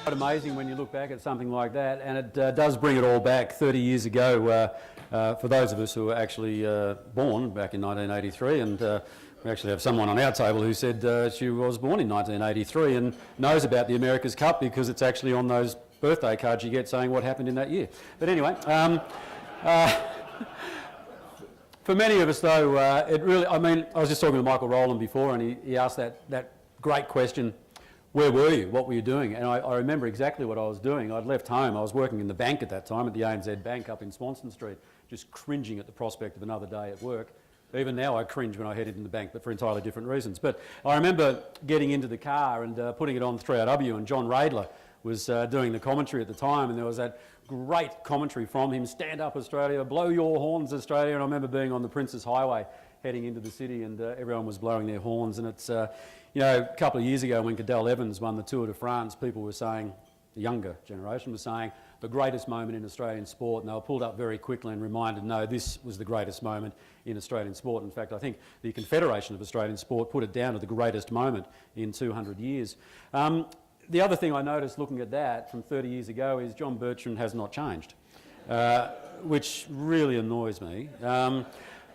Quite amazing when you look back at something like that, and it does bring it all back 30 years ago for those of us who were actually born back in 1983, and we actually have someone on our table who said she was born in 1983 and knows about the America's Cup because it's actually on those birthday cards you get saying what happened in that year. But anyway, for many of us though, it really, I mean, I was just talking to Michael Rowland before and he asked that great question, where were you? What were you doing? And I remember exactly what I was doing. I'd left home. I was working in the bank at that time, at the ANZ Bank up in Swanston Street, just cringing at the prospect of another day at work. Even now I cringe when I head into the bank, but for entirely different reasons. But I remember getting into the car and putting it on 3RW, and John Radler was doing the commentary at the time, and there was that great commentary from him, stand up Australia, blow your horns Australia, and I remember being on the Princes Highway heading into the city and everyone was blowing their horns, and it's, you know, a couple of years ago when Cadel Evans won the Tour de France, people were saying, the younger generation was saying, the greatest moment in Australian sport, and they were pulled up very quickly and reminded, no, this was the greatest moment in Australian sport. In fact, I think the Confederation of Australian Sport put it down to the greatest moment in 200 years. The other thing I noticed looking at that from 30 years ago is John Bertrand has not changed, which really annoys me.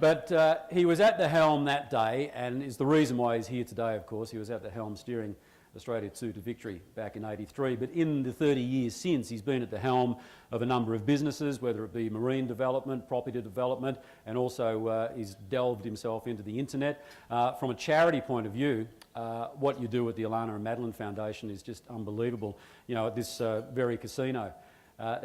But he was at the helm that day, and is the reason why he's here today, of course. He was at the helm steering Australia to victory back in '83. But in the 30 years since, he's been at the helm of a number of businesses, whether it be marine development, property development, and also he's delved himself into the internet. From a charity point of view, what you do with the Alana and Madeline Foundation is just unbelievable. You know, at this very casino,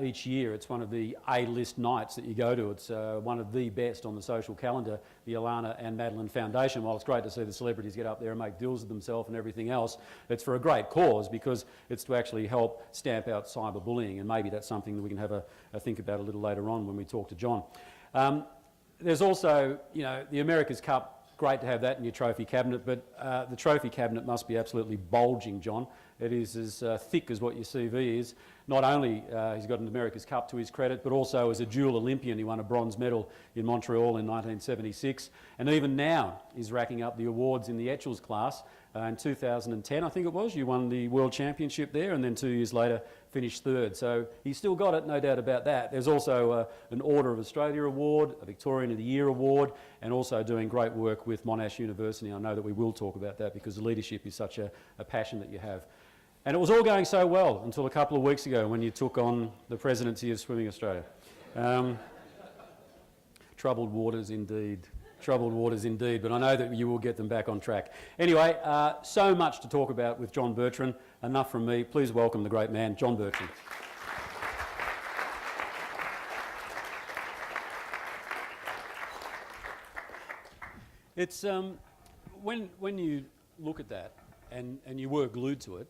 each year it's one of the A-list nights that you go to. It's one of the best on the social calendar, the Alana and Madeline Foundation. While it's great to see the celebrities get up there and make deals with themselves and everything else, it's for a great cause because it's to actually help stamp out cyberbullying, and maybe that's something that we can have a think about a little later on when we talk to John. There's also, you know, the America's Cup, great to have that in your trophy cabinet, but the trophy cabinet must be absolutely bulging, John. It is as thick as what your CV is. Not only he's got an America's Cup to his credit, but also as a dual Olympian. He won a bronze medal in Montreal in 1976, and even now he's racking up the awards in the Etchells class. In 2010, I think it was, you won the World Championship there, and then 2 years later finished third. So he's still got it, no doubt about that. There's also an Order of Australia award, a Victorian of the Year award, and also doing great work with Monash University. I know that we will talk about that because the leadership is such a passion that you have. And it was all going so well until a couple of weeks ago when you took on the presidency of Swimming Australia. Troubled waters indeed. Troubled waters indeed, but I know that you will get them back on track. Anyway, so much to talk about with John Bertrand. Enough from me. Please welcome the great man, John Bertrand. It's when you look at that and you were glued to it,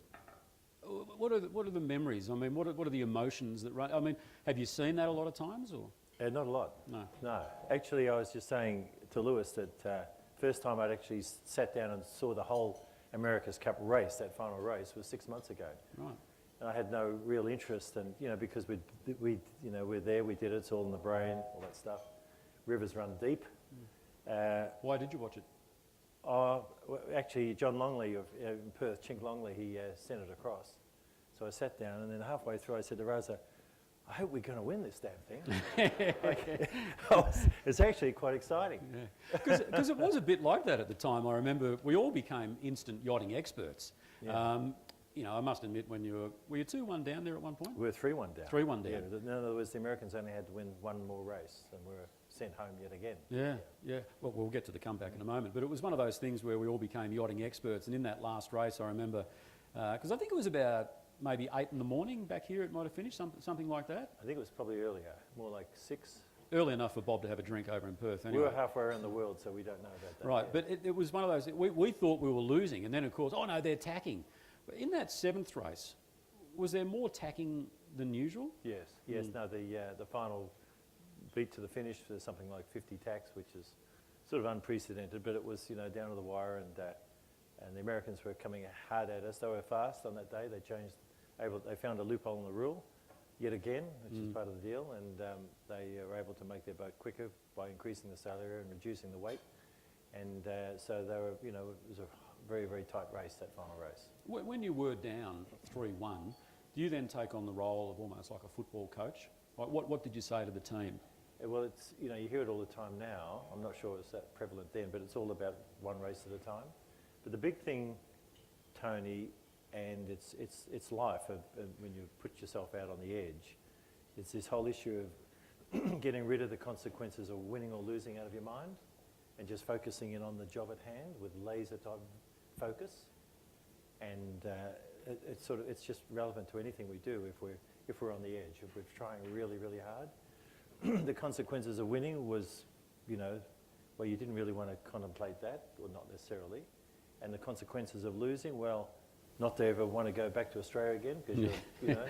what are the memories? I mean, what are the emotions that run? I mean, have you seen that a lot of times, or? Not a lot. No. No. Actually, I was just saying to Lewis that first time I'd actually sat down and saw the whole America's Cup race, that final race, was 6 months ago. Right. And I had no real interest, and you know, because we're there, we did it. It's all in the brain, all that stuff. Rivers run deep. Why did you watch it? Well, actually, John Longley in Perth, Chink Longley, he sent it across. So I sat down, and then halfway through I said to Rosa, I hope we're going to win this damn thing. It's actually quite exciting. Because it was a bit like that at the time. I remember we all became instant yachting experts. Yeah. You know, I must admit, when you were you 2-1 down there at one point? We were 3-1 down. 3-1 down. Yeah, in other words, the Americans only had to win one more race, and we were sent home yet again. Yeah. Well, we'll get to the comeback in a moment. But it was one of those things where we all became yachting experts. And in that last race, I remember, because I think it was about maybe 8 in the morning back here, it might have finished, something like that. I think it was probably earlier, more like 6. Early enough for Bob to have a drink over in Perth. Anyway. We were halfway around the world, so we don't know about that. Right, but it was one of those, we thought we were losing, and then of course, oh no, they're tacking. But in that 7th race, was there more tacking than usual? Yes. No, the final beat to the finish for something like 50 tacks, which is sort of unprecedented, but it was, you know, down to the wire, and the Americans were coming hard at us. They were fast on that day. They found a loophole in the rule yet again, which is part of the deal, and they were able to make their boat quicker by increasing the sail area and reducing the weight. And so they were, you know, it was a very, very tight race, that final race. When you were down 3-1, Do you then take on the role of almost like a football coach? Like what did you say to the team? Well, it's, you know, you hear it all the time now. I'm not sure it's that prevalent then, but it's all about one race at a time. But the big thing, Tony, and it's life when you put yourself out on the edge, it's this whole issue of getting rid of the consequences of winning or losing out of your mind and just focusing in on the job at hand with laser type focus. And it's just relevant to anything we do if we're on the edge, if we're trying really, really hard. The consequences of winning was, you know, well, you didn't really want to contemplate that, or not necessarily. And the consequences of losing, well, not to ever want to go back to Australia again, because you know,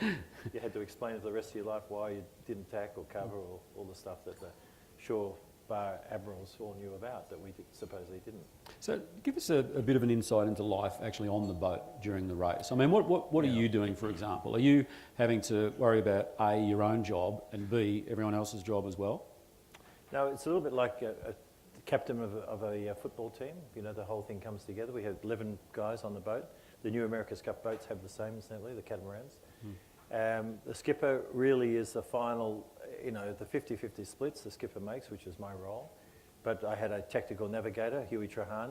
you had to explain for the rest of your life why you didn't tack or cover or all the stuff that the shore bar admirals all knew about that we supposedly didn't. So give us a bit of an insight into life actually on the boat during the race. I mean, what are you doing, for example? Are you having to worry about A, your own job, and B, everyone else's job as well? No, it's a little bit like a captain of a football team. You know, the whole thing comes together. We had 11 guys on the boat. The new America's Cup boats have the same, incidentally, the catamarans. The skipper really is the final, you know, the 50-50 splits the skipper makes, which is my role. But I had a tactical navigator, Huey Trahan,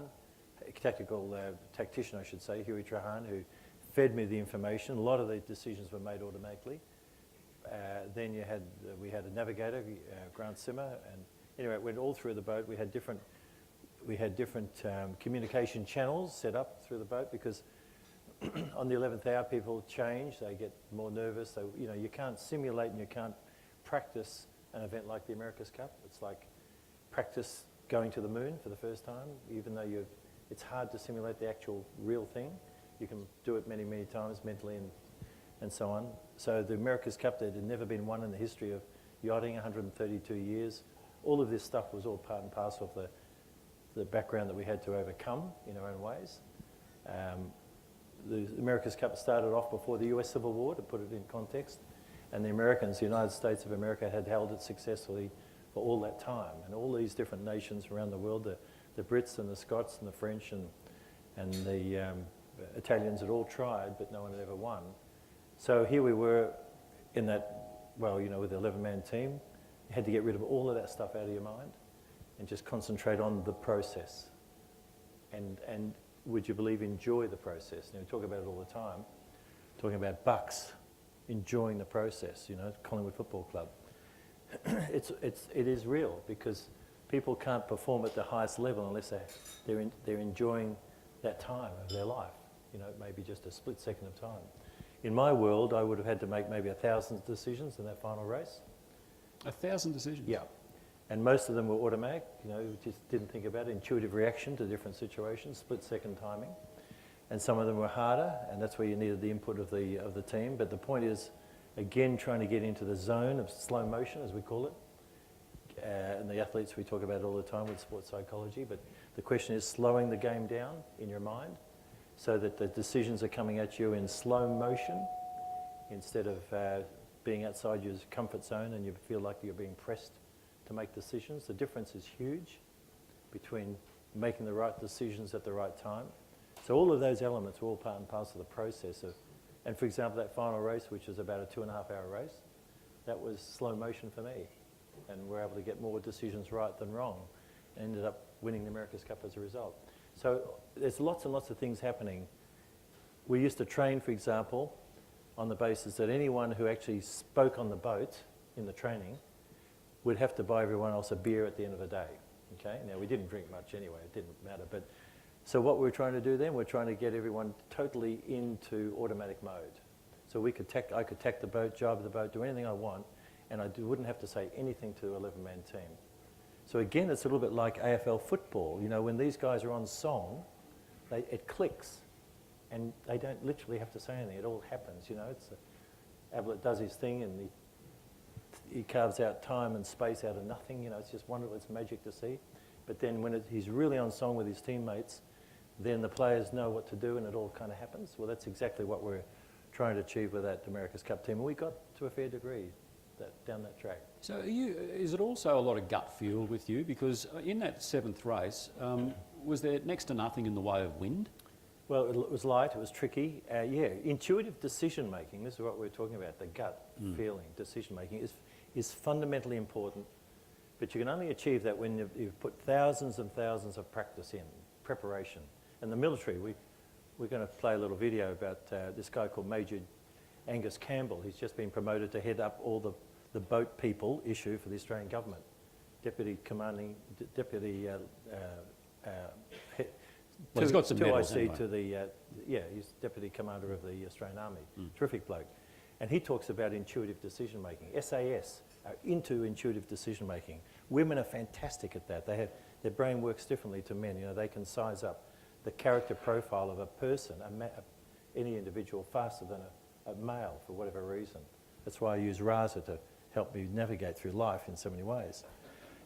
a tactical tactician, I should say, Huey Trahan, who fed me the information. A lot of the decisions were made automatically. Then we had a navigator, Grant Simmer, and anyway, it went all through the boat. We had different communication channels set up through the boat because on the 11th hour, people change, they get more nervous. They, you know, you can't simulate and you can't practice an event like the America's Cup. It's like practice going to the moon for the first time, even though it's hard to simulate the actual real thing. You can do it many, many times mentally and so on. So the America's Cup, there had never been one in the history of yachting, 132 years. All of this stuff was all part and parcel of the background that we had to overcome in our own ways. The America's Cup started off before the US Civil War, to put it in context, and the Americans, the United States of America, had held it successfully for all that time. And all these different nations around the world, the Brits and the Scots and the French and the Italians had all tried, but no one had ever won. So here we were in that, well, you know, with the 11-man team, you had to get rid of all of that stuff out of your mind and just concentrate on the process. And would you believe, enjoy the process? Now, we talk about it all the time, talking about Bucks, enjoying the process, you know, Collingwood Football Club. It is real because people can't perform at the highest level unless they're enjoying that time of their life. You know, maybe just a split second of time. In my world, I would have had to make maybe 1,000 decisions in that final race. 1,000 decisions? Yeah. And most of them were automatic, you know, just didn't think about it, intuitive reaction to different situations, split-second timing. And some of them were harder, and that's where you needed the input of the team. But the point is, again, trying to get into the zone of slow motion, as we call it. And the athletes, we talk about it all the time with sports psychology, but the question is slowing the game down in your mind so that the decisions are coming at you in slow motion instead of being outside your comfort zone and you feel like you're being pressed to make decisions. The difference is huge between making the right decisions at the right time. So all of those elements are all part and parcel of the process of, and for example, that final race, which was about a 2.5-hour race, that was slow motion for me. And we're able to get more decisions right than wrong. And ended up winning the America's Cup as a result. So there's lots and lots of things happening. We used to train, for example, on the basis that anyone who actually spoke on the boat in the training would have to buy everyone else a beer at the end of the day. Okay? Now, we didn't drink much anyway, it didn't matter. But so what we're trying to do then, we're trying to get everyone totally into automatic mode. So I could tack the boat, jibe the boat, do anything I want, and I wouldn't have to say anything to the 11-man team. So again, it's a little bit like AFL football. You know, when these guys are on song, it clicks, and they don't literally have to say anything. It all happens, you know. Ablett does his thing, and he carves out time and space out of nothing. You know, it's just wonderful. It's magic to see. But then when he's really on song with his teammates, then the players know what to do, and it all kind of happens. Well, that's exactly what we're trying to achieve with that America's Cup team, and we got to a fair degree down that track. So is it also a lot of gut feel with you? Because in that 7th race, was there next to nothing in the way of wind? Well, it was light, it was tricky. Yeah, intuitive decision making, this is what we're talking about, the gut feeling, decision making is fundamentally important, but you can only achieve that when you've put thousands and thousands of practice in, preparation. And the military, we're going to play a little video about this guy called Major Angus Campbell. He's just been promoted to head up all the boat people issue for the Australian government. Deputy commanding, deputy Well, he's got some medals 2IC anyway. to the, he's Deputy Commander of the Australian Army. Terrific bloke. And he talks about intuitive decision making. SAS are into intuitive decision making. Women are fantastic at that. Their brain works differently to men. You know, they can size up the character profile of a person, any individual, faster than a male for whatever reason. That's why I use RASA to help me navigate through life in so many ways.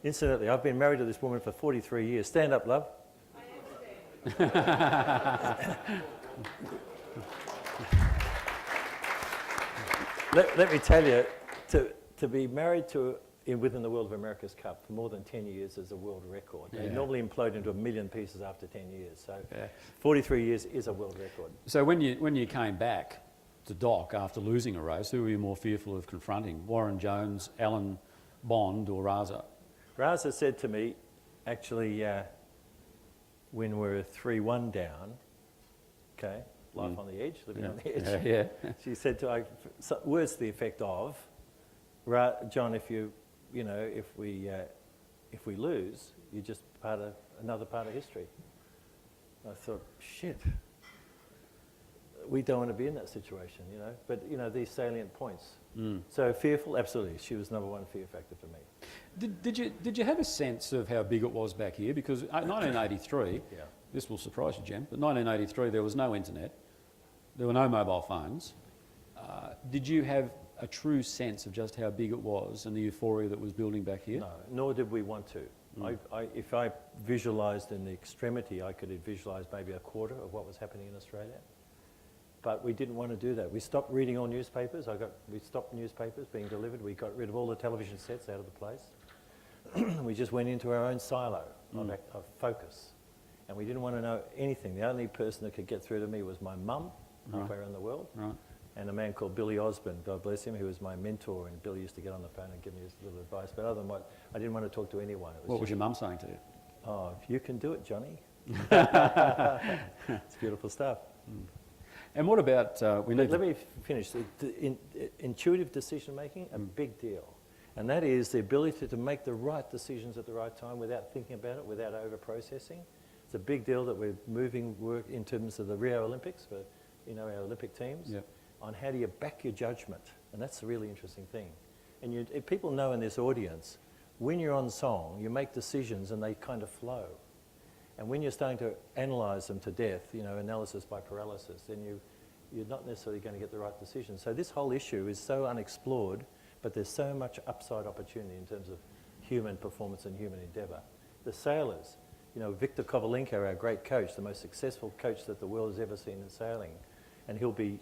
Incidentally, I've been married to this woman for 43 years. Stand up, love. Let me tell you, to be married to within the World of America's Cup for more than 10 years is a world record. They normally implode into a million pieces after 10 years. So 43 years is a world record. So when you came back to Doc after losing a race, who were you more fearful of confronting? Warren Jones, Alan Bond or Raza? Raza said to me, actually, when we were 3-1 down, okay, life on the edge, living on the edge. Yeah. She said to words to the effect of, John, if we lose, you're just another part of history. I thought, shit, we don't want to be in that situation, you know. But you know, these salient points. So fearful, absolutely. She was number one fear factor for me. Did you have a sense of how big it was back here? Because 1983, this will surprise you, Jem, but 1983 there was no internet, there were no mobile phones. Did you have a true sense of just how big it was and the euphoria that was building back here? No, nor did we want to. If I visualised in the extremity, I could visualise maybe a quarter of what was happening in Australia. But we didn't want to do that. We stopped reading all newspapers. We stopped newspapers being delivered. We got rid of all the television sets out of the place. We just went into our own silo of focus. And we didn't want to know anything. The only person that could get through to me was my mum, halfway around the world, and a man called Billy Osborne, God bless him, who was my mentor. And Billy used to get on the phone and give me his little advice. But other than what, I didn't want to talk to anyone. What was your mum saying to you? Oh, you can do it, Johnny. It's beautiful stuff. And what about, Let me finish. Intuitive decision making, a big deal. And that is the ability to make the right decisions at the right time without thinking about it, without over-processing. It's a big deal that we're moving work in terms of the Rio Olympics for, our Olympic teams, on how do you back your judgment. And that's the really interesting thing. And if people know in this audience, when you're on song, you make decisions and they kind of flow. And when you're starting to analyse them to death, analysis by paralysis, then you're not necessarily going to get the right decision. So this whole issue is so unexplored, but there's so much upside opportunity in terms of human performance and human endeavour. The sailors, Victor Kovalenko, our great coach, the most successful coach that the world has ever seen in sailing, and he'll be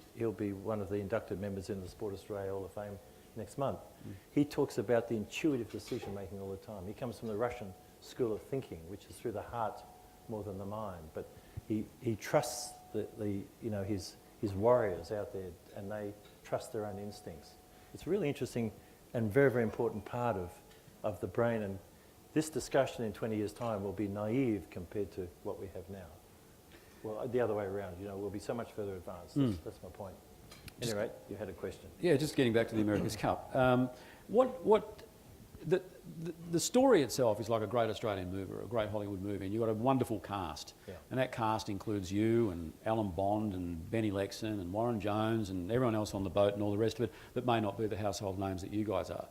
one of the inducted members in the Sport Australia Hall of Fame next month. He talks about the intuitive decision making all the time. He comes from the Russian school of thinking, which is through the heart more than the mind. But he trusts his warriors out there, and they trust their own instincts. It's a really interesting and very, very important part of the brain. And this discussion in 20 years' time will be naive compared to what we have now. Well, the other way around, we'll be so much further advanced. That's my point. At any rate, you had a question. Yeah, just getting back to the America's Cup. The story itself is like a great Australian movie, a great Hollywood movie, and you've got a wonderful cast. And that cast includes you and Alan Bond and Benny Lexon and Warren Jones and everyone else on the boat and all the rest of it that may not be the household names that you guys are.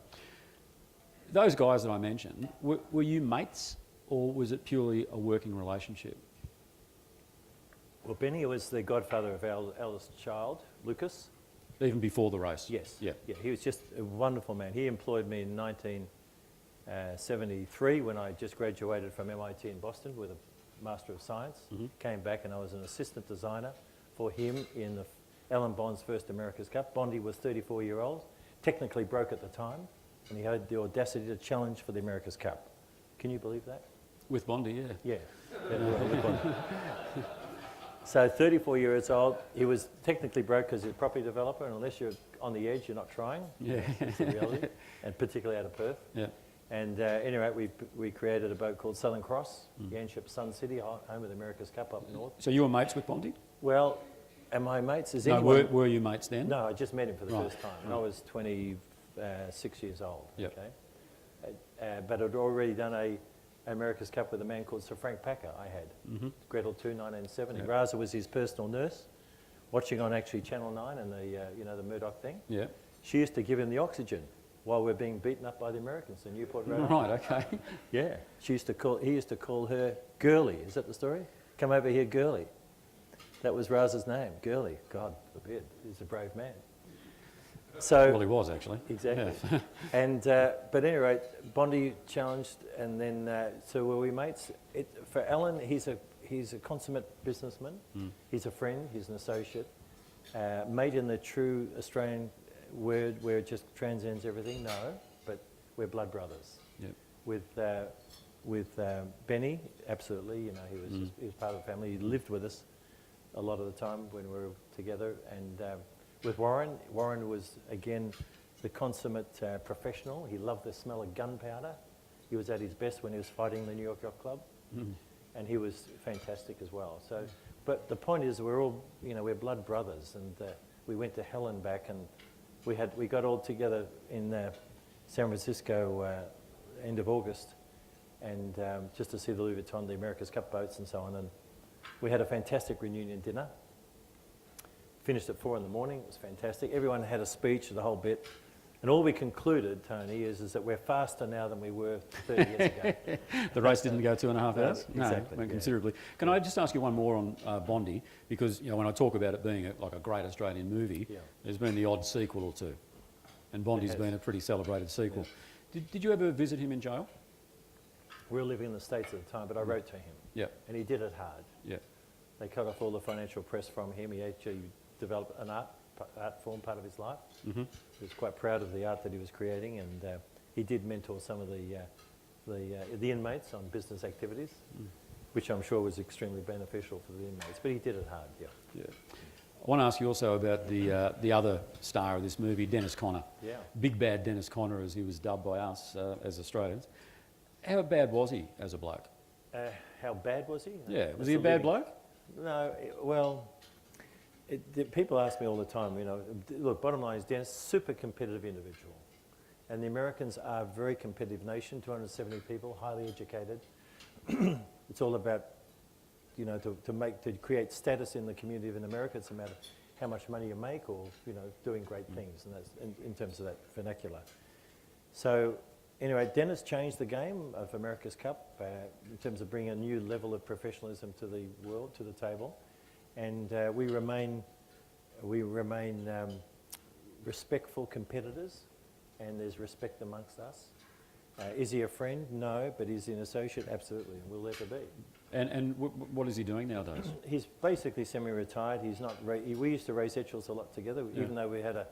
Those guys that I mentioned, were you mates or was it purely a working relationship? Well, Benny was the godfather of our eldest child, Lucas. Even before the race? Yes. Yeah, he was just a wonderful man. He employed me in 1973 when I just graduated from MIT in Boston with a Master of Science. Came back and I was an assistant designer for him in Alan Bond's first America's Cup. Bondy was 34-year-old, technically broke at the time, and he had the audacity to challenge for the America's Cup. Can you believe that? With Bondy, yeah. Yeah. With Bondy. So 34 years old, he was technically broke because he's a property developer, and unless you're on the edge, you're not trying. Yeah. That's the reality, and particularly out of Perth. Yeah. And anyway, we created a boat called Southern Cross, Yanship Sun City, home of the America's Cup up north. So you were mates with Bondi? Well, am I mates? Is No, anyone... were you mates then? No, I just met him for the Right. first time, and I was 26 years old. Yep. Okay, but I'd already done a America's Cup with a man called Sir Frank Packer. I had Gretel 2, 1970. Yep. Raza was his personal nurse, watching on actually Channel 9 and the Murdoch thing. Yeah. She used to give him the oxygen while we're being beaten up by the Americans in Newport, Rhode Island. Right, okay. Yeah, he used to call her Girlie. Is that the story? Come over here, Girlie. That was Raza's name, Girlie. God forbid, he's a brave man. So Well, he was actually. exactly. Yeah. And but anyway, Bondi challenged, and then so were we mates. For Alan, he's a consummate businessman. He's a friend. He's an associate. Mate in the true Australian word, where it just transcends everything. No, but we're blood brothers. Yep. With Benny, absolutely. You know, he was part of the family. He lived with us a lot of the time when we were together. And with Warren was again the consummate professional. He loved the smell of gunpowder. He was at his best when he was fighting the New York Yacht Club, and he was fantastic as well. So, but the point is, we're all, we're blood brothers, and we went to hell and back, and we got all together in San Francisco end of August, and just to see the Louis Vuitton, the America's Cup boats, and so on. And we had a fantastic reunion dinner. Finished at 4 in the morning. It was fantastic. Everyone had a speech, the whole bit. And all we concluded, Tony, is that we're faster now than we were 30 years ago. The race didn't go 2.5 hours? No, exactly, went yeah. considerably. Can I just ask you one more on Bondi? Because when I talk about it being like a great Australian movie, there's been the odd sequel or two. And Bondi's been a pretty celebrated sequel. Yeah. Did you ever visit him in jail? We were living in the States at the time, but I wrote to him. Yeah. And he did it hard. Yeah. They cut off all the financial press from him. He actually developed an art form part of his life. He was quite proud of the art that he was creating, and he did mentor some of the inmates on business activities, which I'm sure was extremely beneficial for the inmates. But he did it hard, yeah. I want to ask you also about the other star of this movie, Dennis Conner. Yeah. Big Bad Dennis Conner, as he was dubbed by us as Australians. How bad was he as a bloke? How bad was he? Yeah, was he a bad bloke? No, well, people ask me all the time, look, bottom line is Dennis, super competitive individual. And the Americans are a very competitive nation, 270 people, highly educated. It's all about, to create status in the community of America. It's a matter of how much money you make or, doing great things, and that's in terms of that vernacular. So anyway, Dennis changed the game of America's Cup in terms of bringing a new level of professionalism to the world, to the table. And we remain respectful competitors, and there's respect amongst us. Is he a friend? No, but is he an associate? Absolutely, and will ever be. And what is he doing nowadays? He's basically semi-retired. He's not. We used to race Etchells a lot together, even though we had a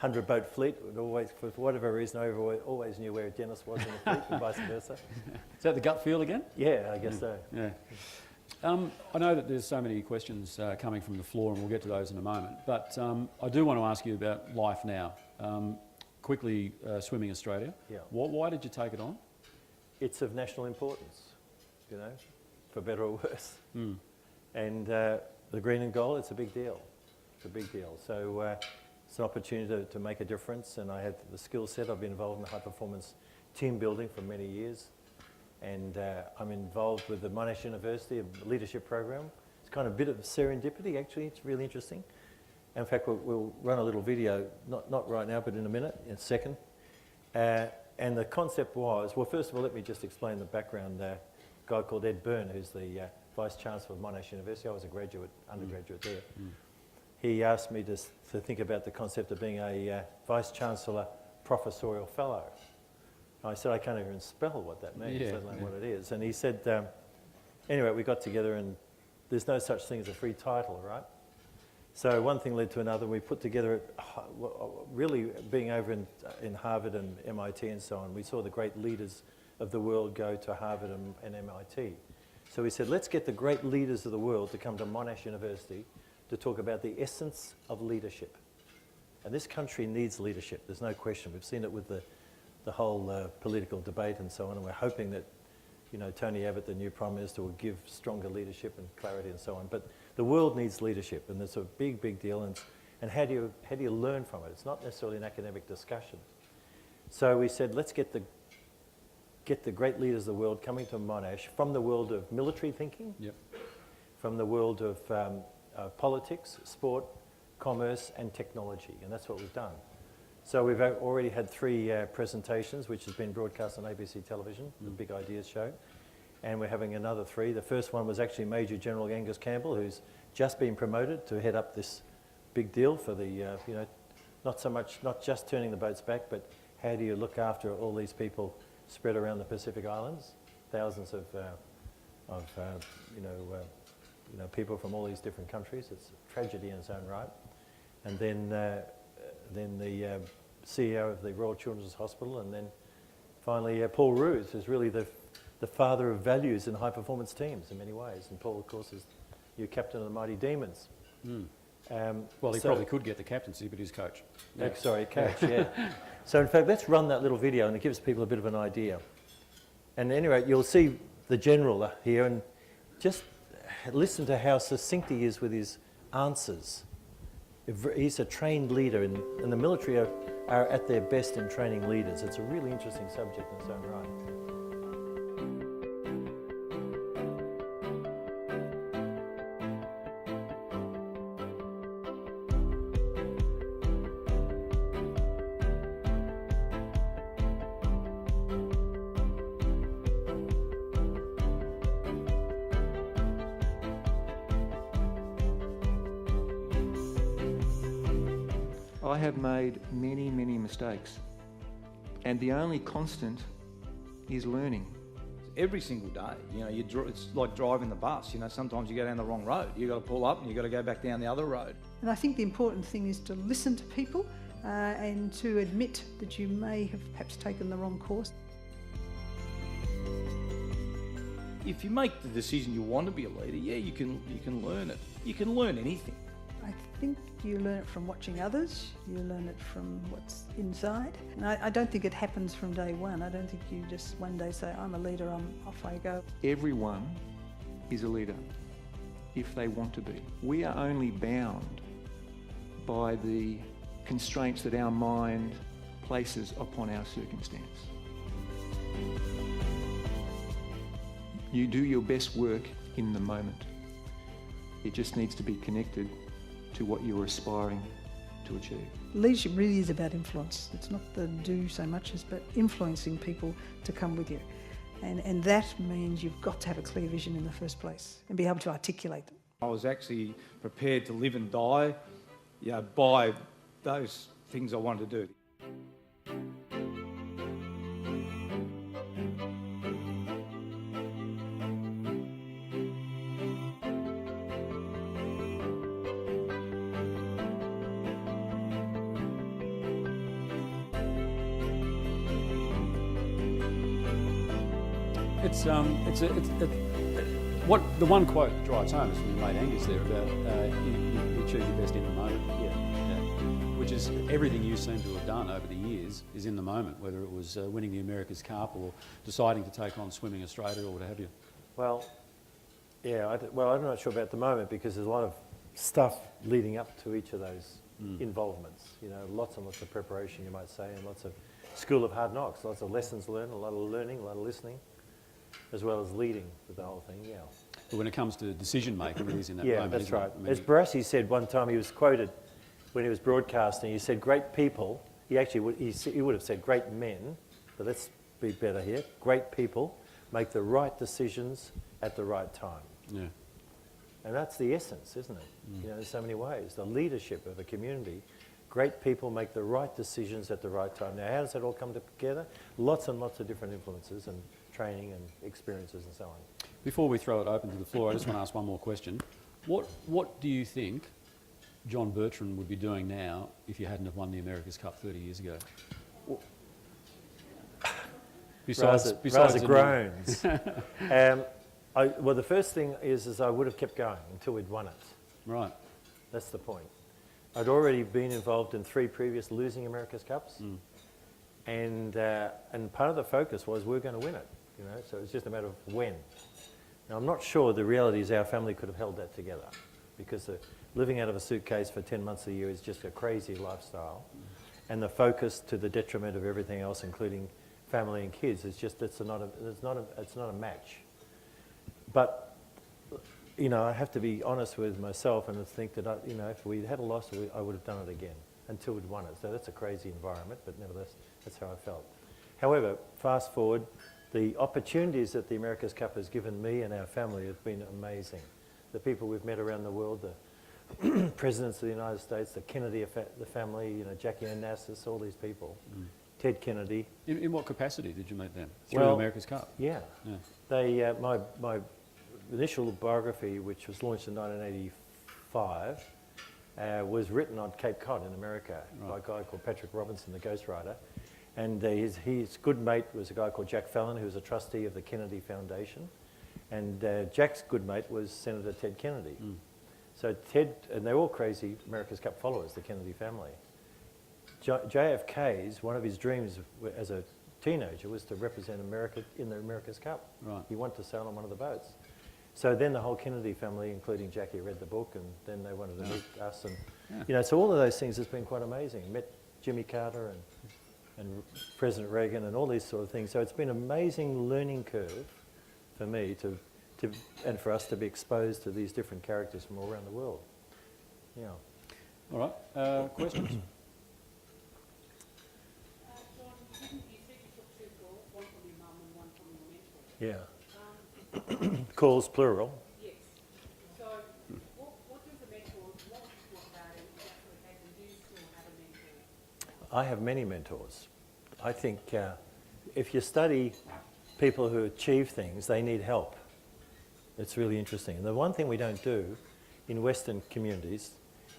100-boat fleet. We'd always, for whatever reason, I always knew where Dennis was in the fleet, and vice versa. Is that the gut feel again? Yeah, I guess so. Yeah. I know that there's so many questions coming from the floor, and we'll get to those in a moment. But I do want to ask you about life now. Quickly, Swimming Australia. Yeah. Why did you take it on? It's of national importance, for better or worse. And the green and gold, it's a big deal. It's a big deal. So it's an opportunity to make a difference, and I had the skill set. I've been involved in high performance team building for many years. And I'm involved with the Monash University, a leadership program. It's kind of a bit of serendipity, actually. It's really interesting. In fact, we'll run a little video, not right now, but in a second. And the concept was, well, first of all, let me just explain the background. A guy called Ed Byrne, who's the Vice Chancellor of Monash University. I was a undergraduate there. He asked me to think about the concept of being a Vice Chancellor Professorial Fellow. I said, I can't even spell what that means, let alone what it is. And he said, anyway, we got together, and there's no such thing as a free title, right? So one thing led to another. We put together, really being over in Harvard and MIT and so on, we saw the great leaders of the world go to Harvard and MIT. So we said, let's get the great leaders of the world to come to Monash University to talk about the essence of leadership. And this country needs leadership, there's no question. We've seen it with the whole political debate and so on, and we're hoping that, you know, Tony Abbott, the new Prime Minister, will give stronger leadership and clarity and so on. But the world needs leadership, and it's a big, big deal. And how do you learn from it? It's not necessarily an academic discussion. So we said, let's get the great leaders of the world coming to Monash from the world of military thinking, Yep. from the world of politics, sport, commerce and technology, and that's what we've done. So we've already had 3 presentations, which has been broadcast on ABC television, the Big Ideas show, and we're having another 3. The first one was actually Major General Angus Campbell, who's just been promoted to head up this big deal for the, you know, not just turning the boats back, but how do you look after all these people spread around the Pacific Islands, thousands of people from all these different countries. It's a tragedy in its own right. And then the CEO of the Royal Children's Hospital, and then finally Paul Roos, who's really the father of values in high-performance teams in many ways. And Paul, of course, is new captain of the Mighty Demons. Well, he probably could get the captaincy, but he's coach. Yeah. Sorry, coach, yeah. So in fact, let's run that little video, and it gives people a bit of an idea. And anyway, you'll see the general here, and just listen to how succinct he is with his answers. He's a trained leader, and the military are at their best in training leaders. It's a really interesting subject in its own right. I have made many, many mistakes, and the only constant is learning. Every single day, you know, it's like driving the bus. You know, sometimes you go down the wrong road. You've got to pull up and you've got to go back down the other road. And I think the important thing is to listen to people and to admit that you may have perhaps taken the wrong course. If you make the decision you want to be a leader, yeah, you can learn it. You can learn anything. I think you learn it from watching others, you learn it from what's inside. And I don't think it happens from day one. I don't think you just one day say, I'm a leader, off I go. Everyone is a leader if they want to be. We are only bound by the constraints that our mind places upon our circumstance. You do your best work in the moment. It just needs to be connected to what you're aspiring to achieve. Leadership really is about influence. It's not the do so much as but influencing people to come with you. And that means you've got to have a clear vision in the first place and be able to articulate them. I was actually prepared to live and die, you know, by those things I wanted to do. What the one quote that drives home is from your mate Angus there about you achieve your best in the moment. Yeah. Which is everything you seem to have done over the years is in the moment, whether it was winning the America's Cup or deciding to take on Swimming Australia or what have you. Well, yeah, I'm not sure about the moment because there's a lot of stuff leading up to each of those involvements. You know, lots and lots of preparation, you might say, and lots of school of hard knocks, lots of lessons learned, a lot of learning, a lot of listening, as well as leading with the whole thing, yeah. But when it comes to decision making, it is in that yeah, moment. That's right. I mean, as Barassi said one time, he was quoted when he was broadcasting, he said, great people, he would have said great men, but let's be better here, great people make the right decisions at the right time. Yeah. And that's the essence, isn't it? You know, in so many ways. The leadership of a community, great people make the right decisions at the right time. Now, how does that all come together? Lots and lots of different influences and training and experiences and so on. Before we throw it open to the floor, I just want to ask one more question. What do you think John Bertrand would be doing now if you hadn't have won the America's Cup 30 years ago? Besides groans. Well, the first thing is I would have kept going until we'd won it. Right. That's the point. I'd already been involved in 3 previous losing America's Cups, and part of the focus was we're going to win it. You know, so it was just a matter of when. Now, I'm not sure the reality is our family could have held that together, because living out of a suitcase for 10 months a year is just a crazy lifestyle, and the focus to the detriment of everything else, including family and kids, it's not a match. But you know, I have to be honest with myself and think that if we had a loss, I would have done it again until we'd won it. So that's a crazy environment, but nevertheless, that's how I felt. However, fast forward, the opportunities that the America's Cup has given me and our family have been amazing. The people we've met around the world, the presidents of the United States, the Kennedy the family, you know, Jackie Onassis, all these people, Ted Kennedy. In what capacity did you meet them? Through Well, the America's Cup? Yeah. They, my initial biography, which was launched in 1985, was written on Cape Cod in America by a guy called Patrick Robinson, the ghostwriter. And his good mate was a guy called Jack Fallon, who was a trustee of the Kennedy Foundation. And Jack's good mate was Senator Ted Kennedy. So Ted, and they're all crazy America's Cup followers, the Kennedy family. JFK's, one of his dreams as a teenager was to represent America in the America's Cup. Right. He wanted to sail on one of the boats. So then the whole Kennedy family, including Jackie, read the book, and then they wanted to meet us. And you know, so all of those things has been quite amazing. Met Jimmy Carter and President Reagan and all these sort of things. So it's been an amazing learning curve for me and for us to be exposed to these different characters from all around the world. Yeah. All right. Questions? John, you said you took 2 calls, one from your mum and one from your mentor. Yeah. Calls plural. Yes. So, what does a mentor, what would you talk about in that sort of case, and do you still have a mentor? I have many mentors. I think if you study people who achieve things, they need help. It's really interesting. And the one thing we don't do in Western communities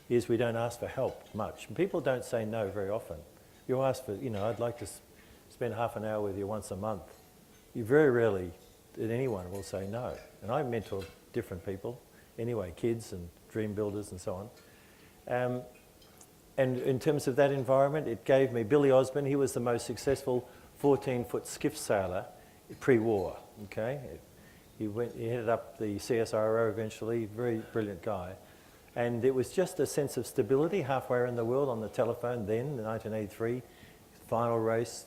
is we don't ask for help much. People don't say no very often. You ask for, you know, I'd like to spend half an hour with you once a month. You very rarely, anyone will say no. And I mentor different people, anyway, kids and dream builders and so on. And in terms of that environment, it gave me Billy Osborne. He was the most successful 14-foot skiff sailor pre-war, okay? He headed up the CSIRO eventually, very brilliant guy. And it was just a sense of stability halfway around the world on the telephone then, in 1983, final race,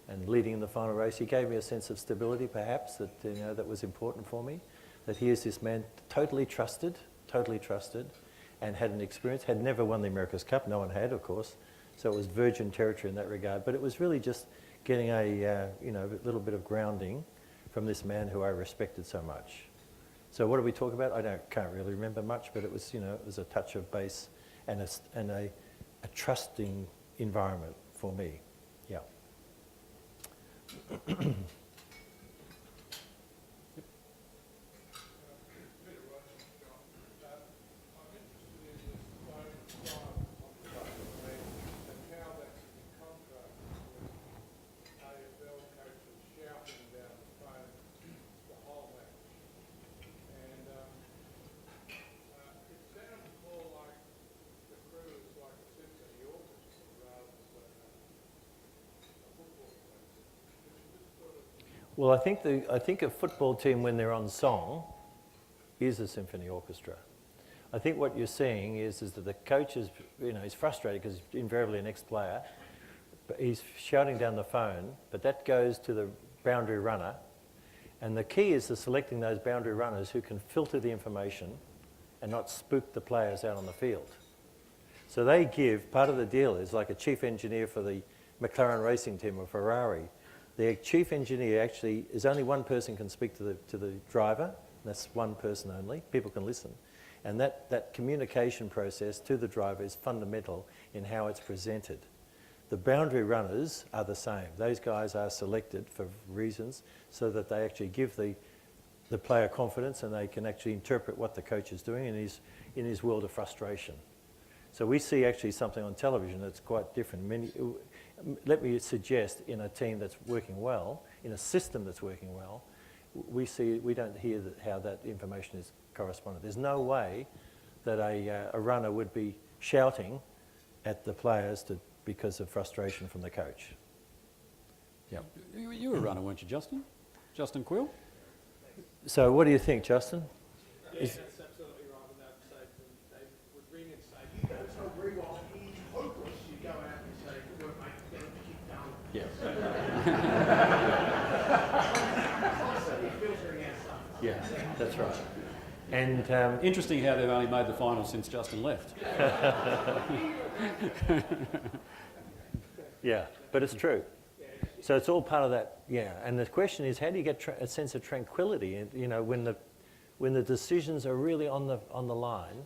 and leading in the final race. He gave me a sense of stability, perhaps, that, you know, that was important for me, that here's this man totally trusted, and had an experience, had never won the America's Cup. No one had, of course. So it was virgin territory in that regard. But it was really just getting a little bit of grounding from this man who I respected so much. So what did we talk about? Can't really remember much, but it was, it was a touch of base and a trusting environment for me. Yeah. Well, I think a football team, when they're on song, is a symphony orchestra. I think what you're seeing is that the coach is, he's frustrated because he's invariably an ex-player, but he's shouting down the phone, but that goes to the boundary runner, and the key is to selecting those boundary runners who can filter the information and not spook the players out on the field. So they give, part of the deal is like a chief engineer for the McLaren racing team or Ferrari. The chief engineer actually is only one person can speak to the driver. That's one person only. People can listen. And that communication process to the driver is fundamental in how it's presented. The boundary runners are the same. Those guys are selected for reasons so that they actually give the player confidence and they can actually interpret what the coach is doing in his world of frustration. So we see actually something on television that's quite different. Let me suggest, in a team that's working well, in a system that's working well, we don't hear how that information is corresponded. There's no way that a runner would be shouting at the players because of frustration from the coach. Yeah. You were a runner, weren't you, Justin? Justin Quill? So what do you think, Justin? Yeah, that's absolutely right. And they would ring and say, "You go to a rewind, he's hopeless." You go out and say, "Good work, mate, get him kicked down." Yeah. Constantly filtering out stuff. Yeah, that's right. And Interesting how they've only made the final since Justin left. yeah, but it's true. So it's all part of that. Yeah, and the question is, how do you get a sense of tranquility? You know, when the decisions are really on the line,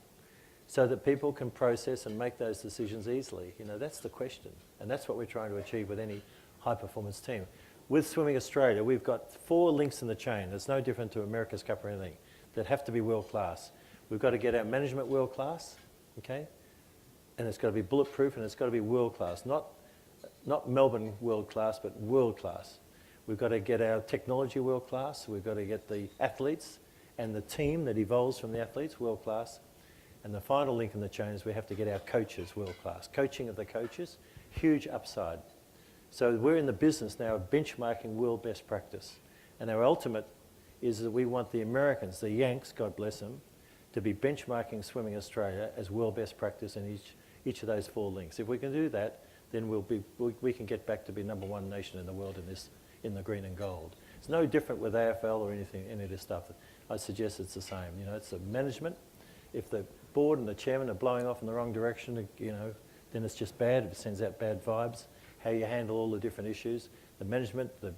so that people can process and make those decisions easily. You know, that's the question, and that's what we're trying to achieve with any high-performance team. With Swimming Australia, we've got 4 links in the chain. It's no different to America's Cup or anything, that have to be world-class. We've got to get our management world-class, okay? And it's got to be bulletproof, and it's got to be world-class. Not Melbourne world-class, but world-class. We've got to get our technology world-class. We've got to get the athletes and the team that evolves from the athletes world-class. And the final link in the chain is we have to get our coaches world-class. Coaching of the coaches, huge upside. So we're in the business now of benchmarking world best practice. And our ultimate is that we want the Americans, the Yanks, God bless them, to be benchmarking Swimming Australia as world best practice in each of those 4 links. If we can do that, then we can get back to be #1 nation in the world in the green and gold. It's no different with AFL or any of this stuff. I suggest it's the same. You know, it's the management. If the board and the chairman are blowing off in the wrong direction, you know, then it's just bad. It sends out bad vibes. How you handle all the different issues, the management, the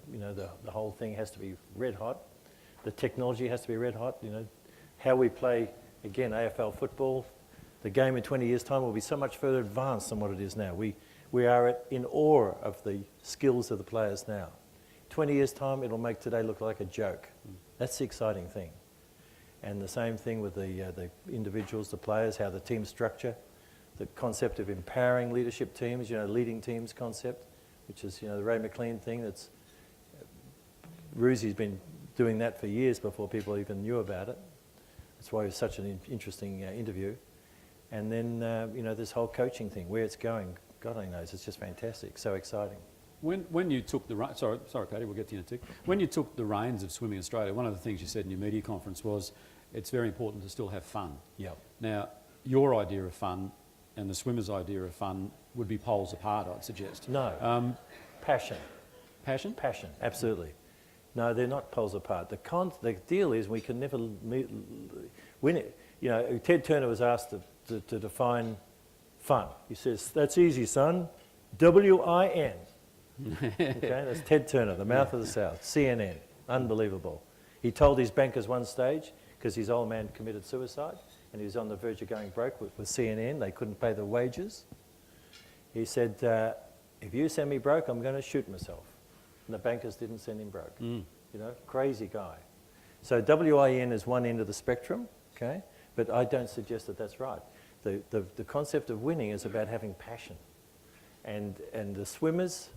whole thing has to be red hot. The technology has to be red hot. You know, how we play again AFL football. The game in 20 years' time will be so much further advanced than what it is now. We are in awe of the skills of the players now. 20 years' time, it'll make today look like a joke. That's the exciting thing. And the same thing with the individuals, the players, how the team structure, the concept of empowering leadership teams, you know, leading teams concept, which is, you know, the Ray McLean thing. That's Ruzi's been doing that for years before people even knew about it. That's why it was such an interesting interview. And then, you know, this whole coaching thing, where it's going, God only knows, it's just fantastic, so exciting. When you took the sorry, Paddy, we'll get to you in a tick. When you took the reins of Swimming Australia, one of the things you said in your media conference was it's very important to still have fun. Yeah. Now, your idea of fun and the swimmers' idea of fun would be poles apart, I'd suggest. No. Passion. Passion? Passion, absolutely. No, they're not poles apart. The deal is we can never win it. You know, Ted Turner was asked to define fun. He says, "That's easy, son. W-I-N." Okay, that's Ted Turner, the mouth of the South, CNN, unbelievable. He told his bankers one stage, because his old man committed suicide, and he was on the verge of going broke with CNN, they couldn't pay the wages. He said, if you send me broke, I'm going to shoot myself. And the bankers didn't send him broke. You know, crazy guy. So WIN is one end of the spectrum, okay, but I don't suggest that that's right. The concept of winning is about having passion. And the swimmers,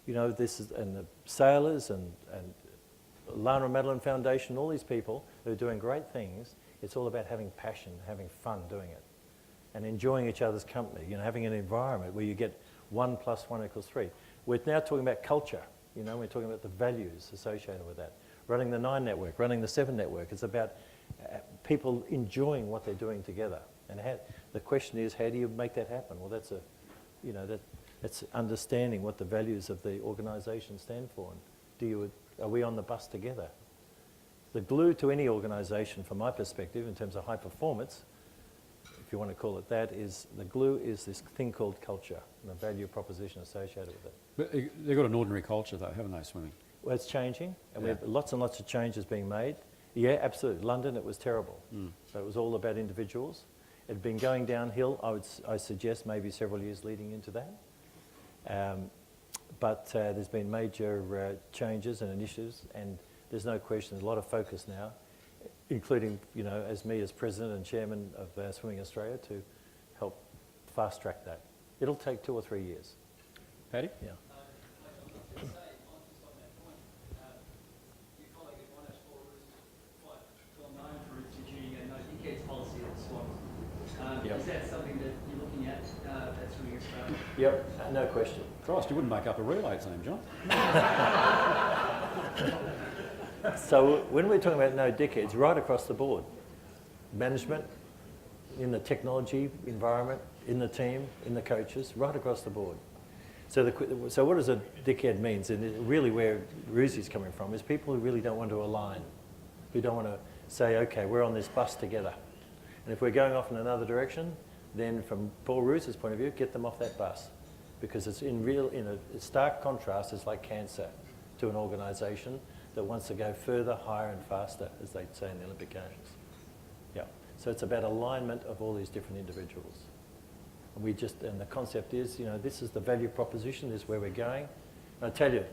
you know, and the sailors and Lana Madeline Foundation, all these people who are doing great things, it's all about having passion, having fun doing it, and enjoying each other's company, you know, having an environment where you get 1 + 1 = 3. We're now talking about culture, you know, we're talking about the values associated with that. Running the 9 network, running the 7 network, it's about people enjoying what they're doing together. And the question is, how do you make that happen? Well, that's that's understanding what the values of the organisation stand for. And are we on the bus together? The glue to any organisation, from my perspective, in terms of high performance, if you want to call it that, is the glue is this thing called culture and the value proposition associated with it. But they've got an ordinary culture, though, haven't they, swimming? Well, it's changing, and we have lots and lots of changes being made. Yeah, absolutely. London, it was terrible. So it was all about individuals. It had been going downhill, I suggest, maybe several years leading into that. But there's been major changes and initiatives, and there's no question, there's a lot of focus now, including, you know, as me as President and Chairman of Swimming Australia, to help fast-track that. It'll take 2 or 3 years. Paddy? Yeah. Just on that point, your colleague at Monash Yep, no question. Christ, you wouldn't make up a relay team, John. So when we're talking about no dickheads, right across the board, management, in the technology environment, in the team, in the coaches, right across the board. So what does a dickhead means, and really where Ruzi's coming from, is people who really don't want to align, who don't want to say, okay, we're on this bus together. And if we're going off in another direction, then from Paul Ruzi's point of view, get them off that bus. Because it's in a stark contrast, it's like cancer to an organisation that wants to go further, higher and faster, as they say in the Olympic Games. Yeah. So it's about alignment of all these different individuals. And the concept is, this is the value proposition, this is where we're going. And I tell you,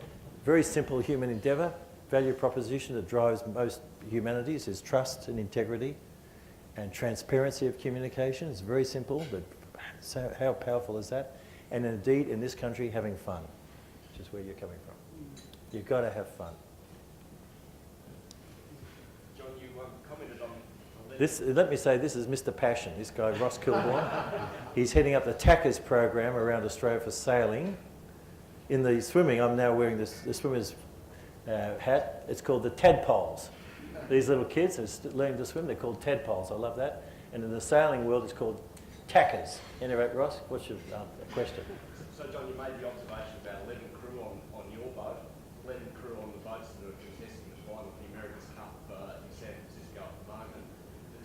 very simple human endeavour, value proposition that drives most humanities is trust and integrity and transparency of communication. It's very simple, but so how powerful is that? And indeed, in this country, having fun, which is where you're coming from. You've got to have fun. John, you commented on This, let me say, this is Mr. Passion, this guy, Ross Kilbourne. He's heading up the TACAs program around Australia for sailing. In the swimming, I'm now wearing the swimmer's hat. It's called the tadpoles. These little kids are learning to swim, they're called tadpoles. I love that. And in the sailing world, it's called TACAs. Anyway, Ross, what's your question? So, John, you made the observation about 11 crew on your boat, 11 crew on the boats that are contesting the final of the America's Cup in San Francisco at the moment.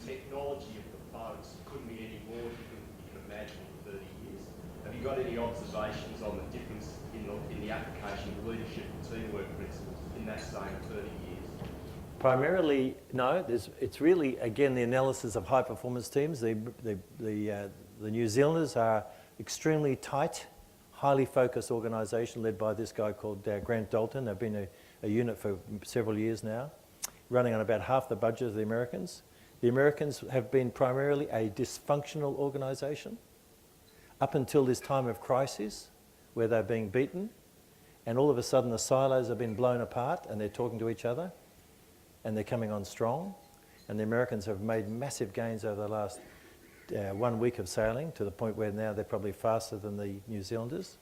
The technology of the boats couldn't be any more different than you can imagine in 30 years. Have you got any observations on the difference in the application of leadership and teamwork principles in that same 30 years? Primarily, no. It's really, again, the analysis of high-performance teams. The New Zealanders are extremely tight, highly focused organisation led by this guy called Grant Dalton. They've been a unit for several years now, running on about half the budget of the Americans. The Americans have been primarily a dysfunctional organisation up until this time of crisis where they're being beaten, and all of a sudden the silos have been blown apart and they're talking to each other and they're coming on strong. And the Americans have made massive gains over the last 1 week of sailing, to the point where now they're probably faster than the New Zealanders.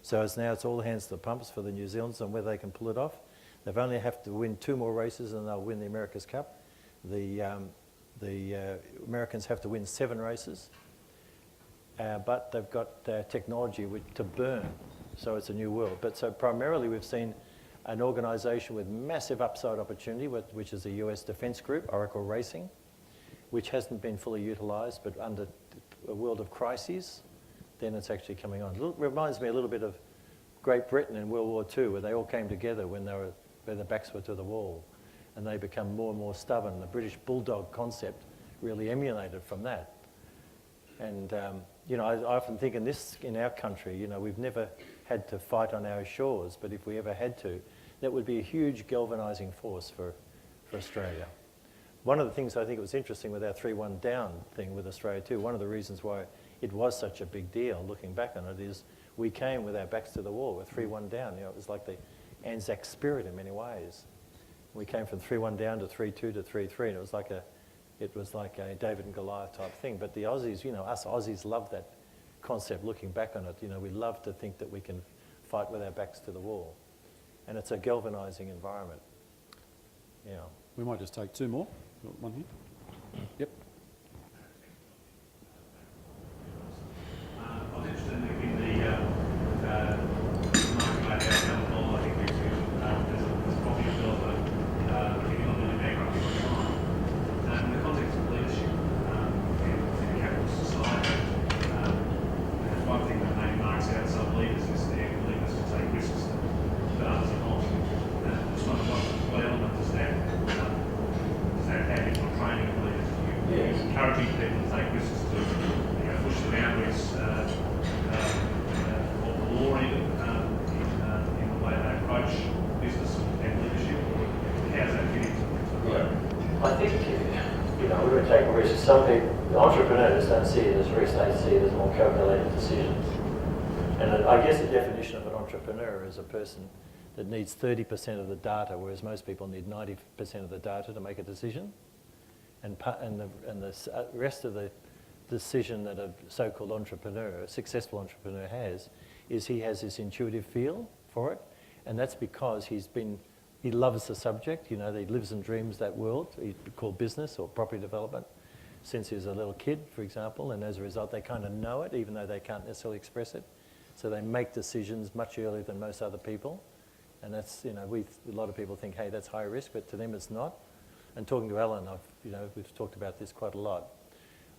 So it's all hands to the pumps for the New Zealanders on whether they can pull it off. They've only have to win 2 more races and they'll win the America's Cup. The Americans have to win 7 races, but they've got technology to burn. So it's a new world. But so primarily we've seen an organisation with massive upside opportunity, which is the US Defence Group, Oracle Racing, which hasn't been fully utilised, but under a world of crises, then it's actually coming on. It reminds me a little bit of Great Britain in World War II, where they all came together where their backs were to the wall, and they become more and more stubborn. The British bulldog concept really emulated from that. And I often think in our country, we've never had to fight on our shores, but if we ever had to, that would be a huge galvanising force for Australia. One of the things I think was interesting with our 3-1 down thing with Australia too, one of the reasons why it was such a big deal, looking back on it, is we came with our backs to the wall with 3-1 down. It was like the Anzac spirit in many ways. We came from 3-1 down to 3-2 to 3-3, and it was like a David and Goliath type thing. But the Aussies, us Aussies love that concept. Looking back on it, we love to think that we can fight with our backs to the wall, and it's a galvanising environment. We might just take 2 more. Got one here. Yep. I was interested in the market outcome model. I think there's probably a bit of a giving on the background going on. In the context of leadership in a capitalist society, one thing that maybe marks out some leaders is their willingness to take risks that others are not. Just wonder what element does that have in your training of leaders? You're encouraging people to take risks to push the boundaries of the law even in the way they approach business and leadership, or how does that fit into the work? I think, we would take risks. Some people, entrepreneurs don't see it as risks, they see it as more calculated decisions. And I guess the definition of an entrepreneur is a person that needs 30% of the data, whereas most people need 90% of the data to make a decision. And the rest of the decision that a so-called entrepreneur, a successful entrepreneur has, is he has this intuitive feel for it, and that's because he loves the subject, you know, he lives and dreams that world, he called business or property development, since he was a little kid, for example, and as a result they kind of know it, even though they can't necessarily express it. So they make decisions much earlier than most other people, and that's, you know, a lot of people think, hey, that's high risk, but to them it's not. And talking to Alan, we've talked about this quite a lot.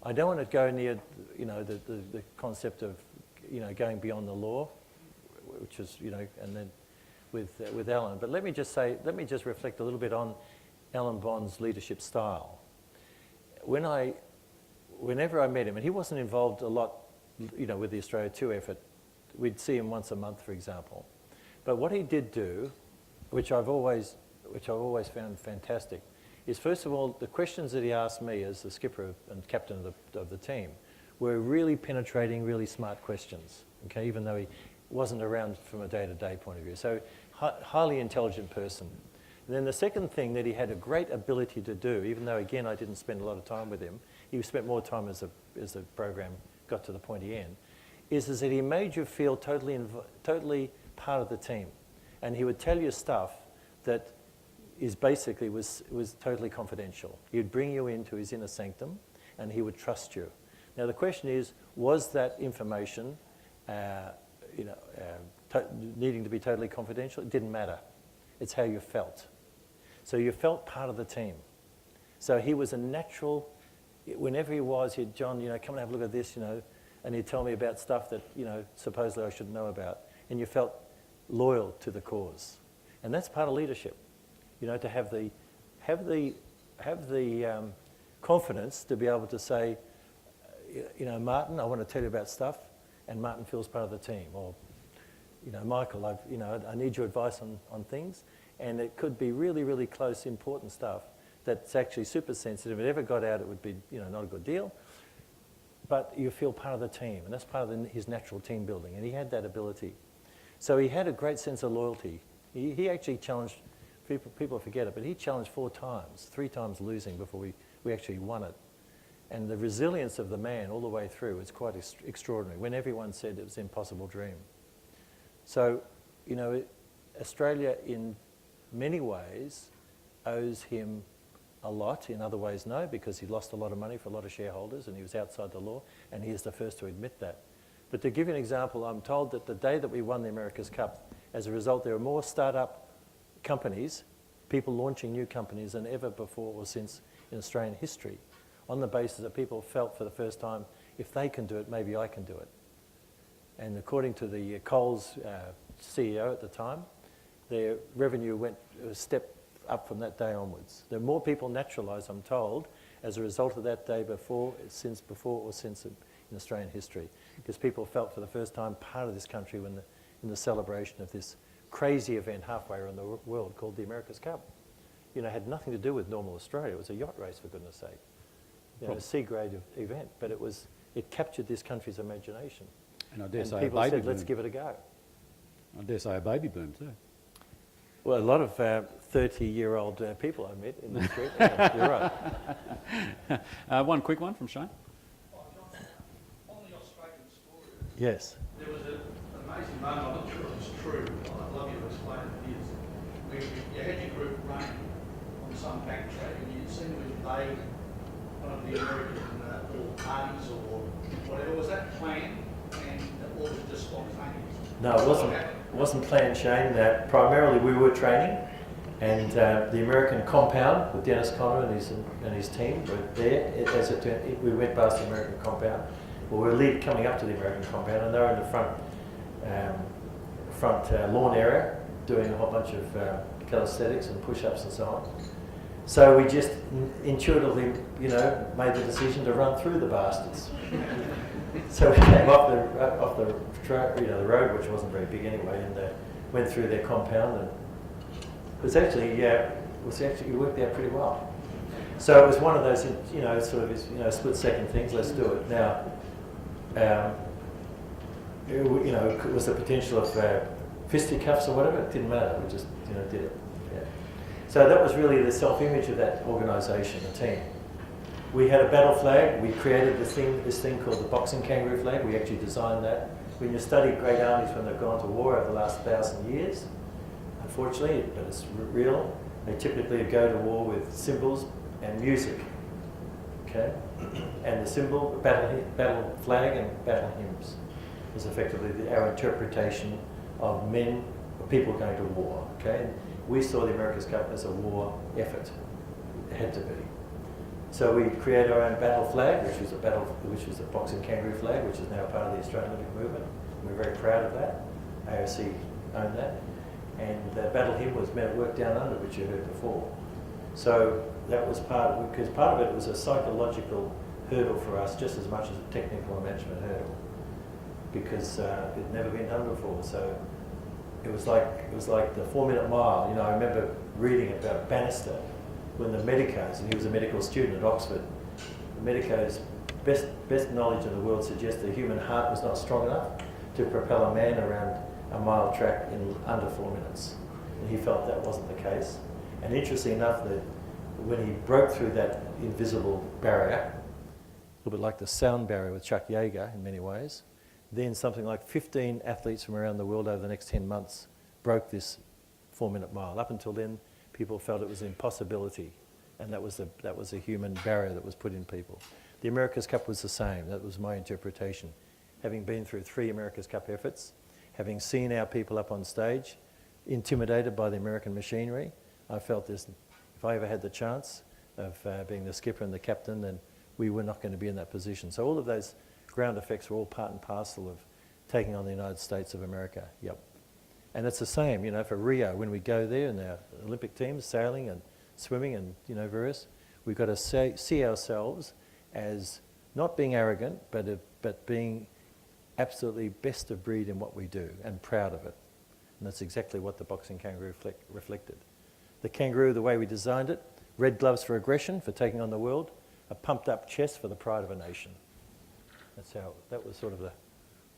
I don't want to go near, you know, the concept of, you know, going beyond the law, which is, you know, and then with Alan. But let me just reflect a little bit on Alan Bond's leadership style. Whenever I met him, and he wasn't involved a lot, you know, with the Australia 2 effort, we'd see him once a month, for example. But what he did do, which I've always found fantastic, is first of all, the questions that he asked me as the skipper and captain of the team were really penetrating, really smart questions, okay, even though he wasn't around from a day-to-day point of view. So, highly intelligent person. And then the second thing that he had a great ability to do, even though, again, I didn't spend a lot of time with him, he spent more time as the program got to the pointy end, is that he made you feel totally part of the team. And he would tell you stuff that was totally confidential. He'd bring you into his inner sanctum and he would trust you. Now the question is, was that information needing to be totally confidential? It didn't matter. It's how you felt. So you felt part of the team. So he was a natural, whenever he was, he'd, John, you know, come and have a look at this, you know, and he'd tell me about stuff that, you know, supposedly I should know about. And you felt loyal to the cause. And that's part of leadership. You know, to have the confidence to be able to say, you know, Martin, I want to tell you about stuff, and Martin feels part of the team. Or, you know, Michael, I need your advice on things, and it could be really, really close, important stuff that's actually super sensitive. If it ever got out, it would be, you know, not a good deal. But you feel part of the team, and that's part of his natural team building, and he had that ability. So he had a great sense of loyalty. He actually challenged. People forget it, but he challenged 4 times, 3 times losing before we actually won it. And the resilience of the man all the way through is quite extraordinary, when everyone said it was an impossible dream. So, you know, Australia in many ways owes him a lot, in other ways no, because he lost a lot of money for a lot of shareholders and he was outside the law, and he is the first to admit that. But to give you an example, I'm told that the day that we won the America's Cup, as a result, there were more start-up companies, people launching new companies than ever before or since in Australian history, on the basis that people felt for the first time, if they can do it, maybe I can do it. And according to the Coles CEO at the time, their revenue went a step up from that day onwards. There are more people naturalised, I'm told, as a result of that day before or since in Australian history, because people felt for the first time part of this country in the celebration of this crazy event halfway around the world called the America's Cup. You know, it had nothing to do with normal Australia. It was a yacht race, for goodness sake. You know, a C-grade event, but it captured this country's imagination. And I dare say people a baby said, boom. let's give it a go. I dare say a baby boom too. Well, a lot of 30-year-old people I met in the street. You're right. One quick one from Shane. On the Australian story, Yes. there was an amazing moment, I'm not sure if it's true, I'd love you to explain it is, where you had your group running on some backtrack and you seemed to invade one of the American little parties or whatever. Was that planned or was it just spontaneous? No, it wasn't planned, Shane. Primarily we were training, and the American compound with Dennis Conner and his team were there. We went past the American compound. Well, we were coming up to the American compound, and they were in the front lawn area doing a whole bunch of calisthenics and push-ups and so on. So we just intuitively, you know, made the decision to run through the bastards. So we came off the road, which wasn't very big anyway, and went through their compound, and it worked out pretty well. So it was one of those, you know, sort of, split-second things. Let's do it now. You know, was the potential of fisticuffs or whatever? It didn't matter. We just, you know, did it. Yeah. So that was really the self-image of that organisation, the team. We had a battle flag. We created this thing called the boxing kangaroo flag. We actually designed that. When you study great armies when they've gone to war over the last 1,000 years, unfortunately, but it's real, they typically go to war with symbols and music. Okay? And the symbol, battle flag and battle hymns is effectively our interpretation of men or people going to war. Okay? And we saw the America's Cup as a war effort. It had to be. So we created our own battle flag, which was a boxing kangaroo flag, which is now part of the Australian Olympic movement. We're very proud of that. AOC owned that. And the battle hymn was Men at Work Down Under, which you heard before. So that was because part of it was a psychological hurdle for us, just as much as a technical and management hurdle, because it'd never been done before. So it was like the 4-minute mile. You know, I remember reading about Bannister when the medicos, and he was a medical student at Oxford. The medicos' best knowledge in the world suggests the human heart was not strong enough to propel a man around a mile track in under 4 minutes. And he felt that wasn't the case. And interesting enough, that when he broke through that invisible barrier, a little bit like the sound barrier with Chuck Yeager in many ways, then something like 15 athletes from around the world over the next 10 months broke this 4-minute mile. Up until then, people felt it was an impossibility, and that was a human barrier that was put in people. The America's Cup was the same. That was my interpretation. Having been through 3 America's Cup efforts, having seen our people up on stage, intimidated by the American machinery, I felt this, if I ever had the chance of being the skipper and the captain, then we were not going to be in that position. So all of those ground effects were all part and parcel of taking on the United States of America. Yep. And it's the same, you know, for Rio, when we go there and our Olympic teams, sailing and swimming and, you know, various, we've got to see ourselves as not being arrogant, but being absolutely best of breed in what we do and proud of it. And that's exactly what the boxing kangaroo reflected. The kangaroo, the way we designed it, red gloves for aggression, for taking on the world, a pumped up chest for the pride of a nation. That's how, that was sort of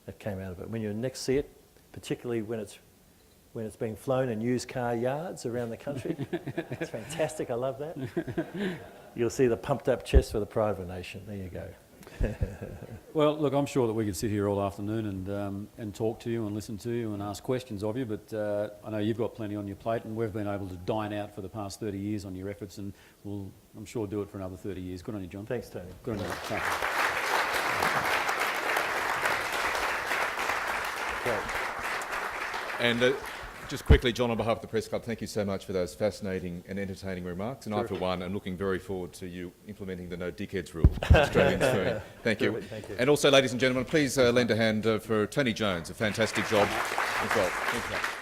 that came out of it. When you next see it, particularly when it's being flown in used car yards around the country, it's fantastic, I love that. You'll see the pumped up chest for the pride of a nation. There you go. Well, look, I'm sure that we could sit here all afternoon and talk to you and listen to you and ask questions of you, but I know you've got plenty on your plate, and we've been able to dine out for the past 30 years on your efforts, and we'll, I'm sure, do it for another 30 years. Good on you, John. Thanks, Tony. Good on you. Thank you. Great. And just quickly, John, on behalf of the Press Club, thank you so much for those fascinating and entertaining remarks. And I, for one, am looking very forward to you implementing the no dickheads rule in Australian soon. Thank you. Thank you. And also, ladies and gentlemen, please lend a hand for Tony Jones, a fantastic job as well. Thank you.